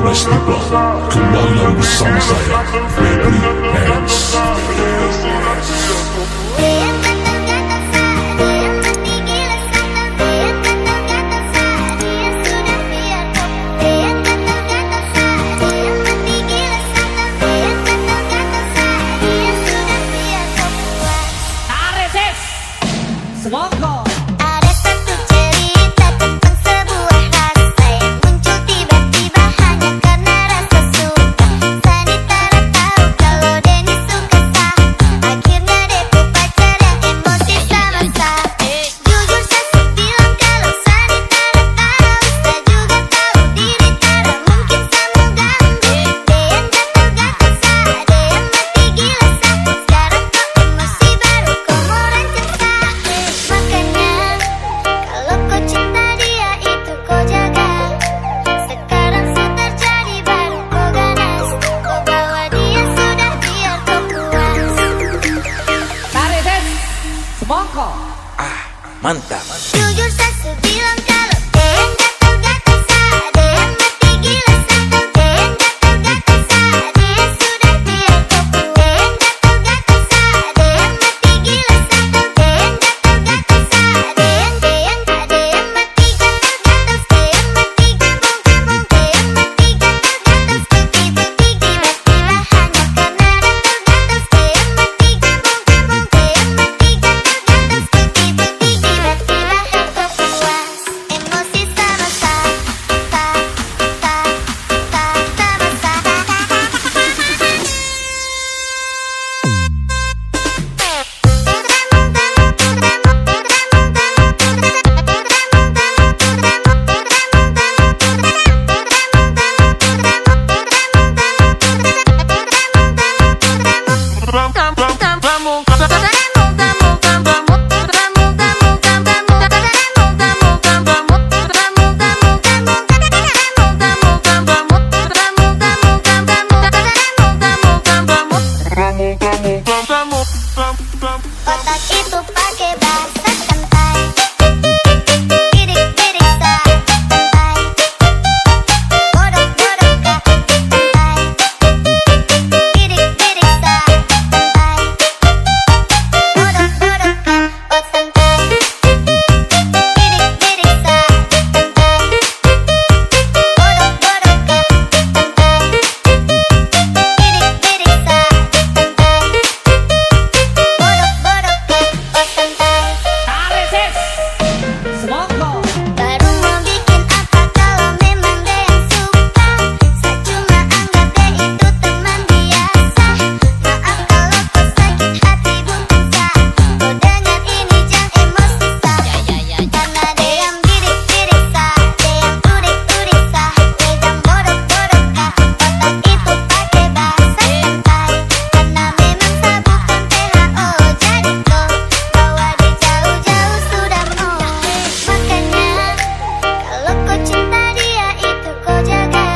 Festival. Kembali lagi bersama saya, Febri Hands. Semongko. Ada satu cerita tentang sebuah rasa yang muncul tiba-tiba hanya karena rasa suka. Sani tak tahu kalau Denny suka Sa. Akhirnya Deku pacar yang emosi sama Sa. Jujur Sa bilang kalau Sani tak tahu. Sa juga tahu diri Tara mungkin Sa mau ganggu. Dean gatal-gatal Sa, Dean mati gila Sa. Sekarang kau emosi baru kau mau rancang Sa. Makanya kalau kau cinta dia itu kau jaga. Sekarang sudah jadi baru kau ganas. Kau bawa dia sudah biar kau puas. Tarik Ses. Semongko. Mantap. Jujur Sa bilang kalau Dean gatal-gatal Sa, Dean mati gila Sa. Dean gatal-gatal Sa, dia sudah biar kau puas. Dean gatal-gatal Sa, Dean mati gila Sa. Dean gatal-gatal Sa, Dean mati gatal-gatal. Dean mati gabung-gabung. Dean mati gatal-gatal. Seperti tiba-tiba hanya karena gatal-gatal. Dean mati gabung-gabung. Dean mati gatal-gatal. Seperti tiba-tiba kau puas. Emosi sama Sa, otak itu pakai bahasa santai. Bidik-bidik Sa, santai. Bodok-bodok Kak, santai. Bidik-bidik Sa, santai. Bodok-bodok Kak, oh santai. Bidik-bidik Sa, santai. Bodok-bodok Kak, santai. Bidik-bidik Sa, santai. Bodok-bodok Kak, oh santai. Tarik Ses. Semongko. Baru mau bikin apa kalau memang dia yang suka. Saya cuma anggap dia itu teman biasa. Maaf kalau kau sakit hati bukan Sa. Kau dengar ini jangan emosi Sa. Karena dia yang bidik-bidik Sa, dia yang udik-udik Sa. Dia yang bodok-bodok Kak, otak itu pakai bahasa santai. Karena memang Sa bukan PHO, jadi kau bawa dia jauh-jauh sudah mau. Makanya kalau kau cinta dia itu kau jaga.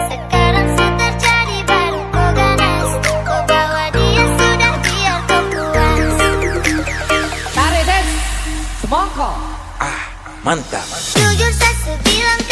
Sekarang sudah jadi baru kau ganas. Kau bawa dia sudah biar kau puas. Tarik Ses. Semongko. Mantap. Jujur Sa bilang